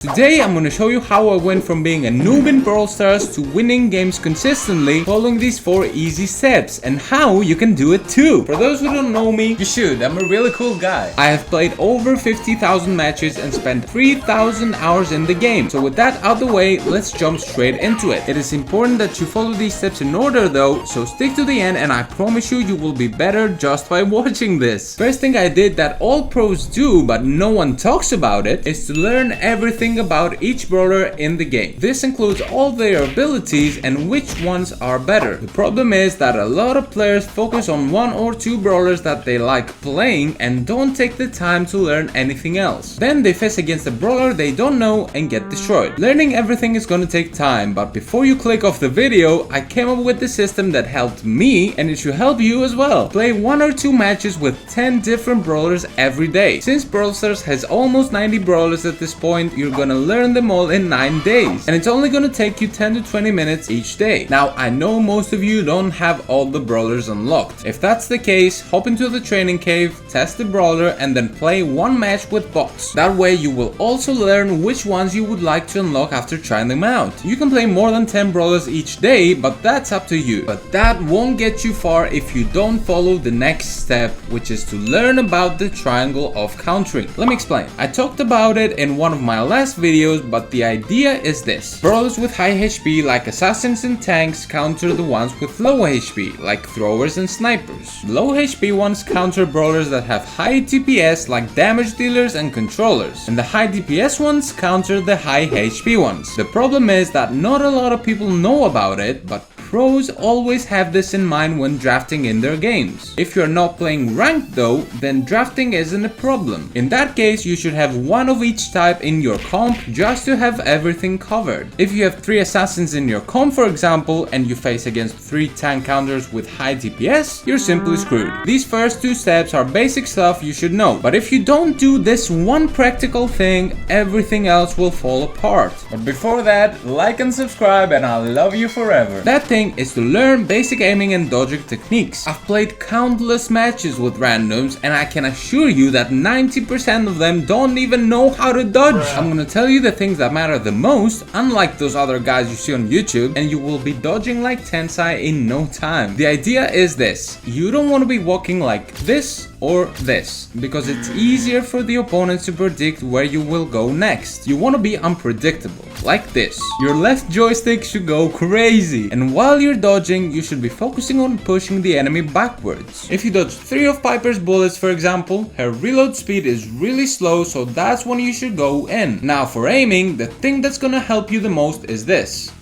Today I'm gonna show you how I went from being a noob in Brawl Stars to winning games consistently following these 4 easy steps, and how you can do it too. For those who don't know me, you should. I'm a really cool guy. I have played over 50,000 matches and spent 3,000 hours in the game. So with that out the way, let's jump straight into it. It is important that you follow these steps in order though, so stick to the end and I promise you will be better just by watching this. First thing I did that all pros do but no one talks about it is to learn everything about each brawler in the game. This includes all their abilities and which ones are better. The problem is that a lot of players focus on 1 or 2 brawlers that they like playing and don't take the time to learn anything else. Then they face against a brawler they don't know and get destroyed. Learning everything is gonna take time, but before you click off the video, I came up with the system that helped me and it should help you as well. Play 1 or 2 matches with 10 different brawlers every day. Since Brawl Stars has almost 90 brawlers at this point, you're gonna learn them all in 9 days, and it's only gonna take you 10 to 20 minutes each day. Now I know most of you don't have all the brawlers unlocked. If that's the case, hop into the training cave, test the brawler, and then play 1 match with bots. That way you will also learn which ones you would like to unlock after trying them out. You can play more than 10 brawlers each day, but that's up to you. But that won't get you far if you don't follow the next step, which is to learn about the triangle of countering. Let me explain. I talked about it in one of my last videos, but the idea is this. Brawlers with high HP like assassins and tanks counter the ones with low HP like throwers and snipers. Low HP ones counter brawlers that have high DPS like damage dealers and controllers, and the high DPS ones counter the high HP ones. The problem is that not a lot of people know about it, but pros always have this in mind when drafting in their games. If you're not playing ranked though, then drafting isn't a problem. In that case, you should have 1 of each type in your comp just to have everything covered. If you have 3 assassins in your comp for example, and you face against 3 tank counters with high DPS, you're simply screwed. These first 2 steps are basic stuff you should know, but if you don't do this one practical thing, everything else will fall apart. But before that, like and subscribe and I'll love you forever. That thing is to learn basic aiming and dodging techniques. I've played countless matches with randoms and I can assure you that 90% of them don't even know how to dodge. I'm gonna tell you the things that matter the most, unlike those other guys you see on YouTube, and you will be dodging like Tensai in no time. The idea is this: you don't want to be walking like this or this, because it's easier for the opponents to predict where you will go next. You want to be unpredictable, like this. Your left joystick should go crazy, and while you're dodging, you should be focusing on pushing the enemy backwards. If you dodge 3 of Piper's bullets for example, her reload speed is really slow, so that's when you should go in. Now for aiming, the thing that's gonna help you the most is this.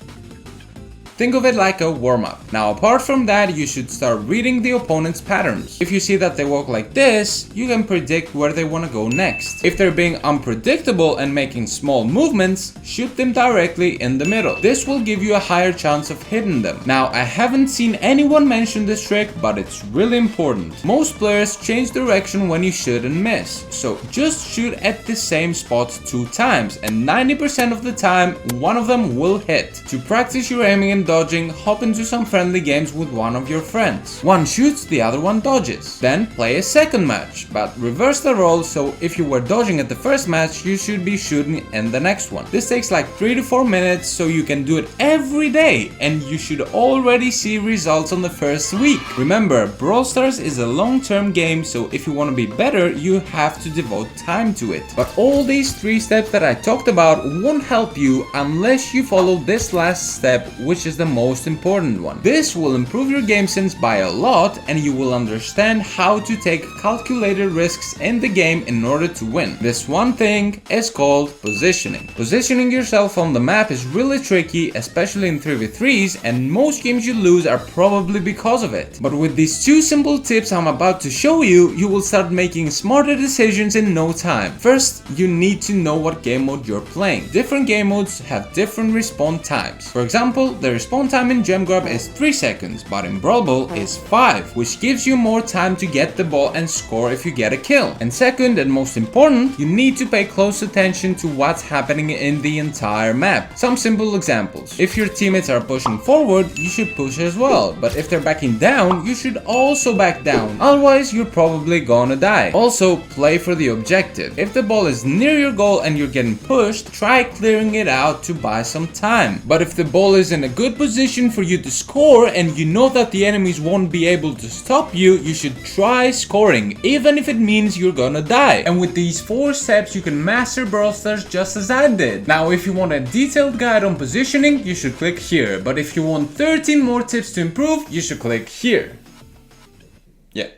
Think of it like a warm-up. Now apart from that, you should start reading the opponent's patterns. If you see that they walk like this, you can predict where they want to go next. If they're being unpredictable and making small movements, shoot them directly in the middle. This will give you a higher chance of hitting them. Now I haven't seen anyone mention this trick, but it's really important. Most players change direction when you shoot and miss, so just shoot at the same spot 2 times and 90% of the time one of them will hit. To practice your aiming and dodging, hop into some friendly games with one of your friends. One shoots, the other one dodges. Then play a second match, but reverse the role, so if you were dodging at the first match, you should be shooting in the next one. This takes like 3 to 4 minutes, so you can do it every day, and you should already see results on the first week. Remember, Brawl Stars is a long-term game, so if you want to be better, you have to devote time to it. But all these 3 steps that I talked about won't help you unless you follow this last step, which is the most important one. This will improve your game sense by a lot, and you will understand how to take calculated risks in the game in order to win. This one thing is called positioning. Positioning yourself on the map is really tricky, especially in 3v3s, and most games you lose are probably because of it. But with these 2 simple tips I'm about to show you, you will start making smarter decisions in no time. First, you need to know what game mode you're playing. Different game modes have different respawn times. For example, there is spawn time in Gem Grab is 3 seconds, but in Brawl Ball is 5, which gives you more time to get the ball and score if you get a kill. And second and most important, you need to pay close attention to what's happening in the entire map. Some simple examples. If your teammates are pushing forward, you should push as well, but if they're backing down, you should also back down, otherwise you're probably gonna die. Also, play for the objective. If the ball is near your goal and you're getting pushed, try clearing it out to buy some time. But if the ball is in a good position for you to score and you know that the enemies won't be able to stop you, you should try scoring, even if it means you're gonna die. And with these 4 steps you can master Brawl Stars just as I did. Now if you want a detailed guide on positioning, you should click here, but if you want 13 more tips to improve, you should click here.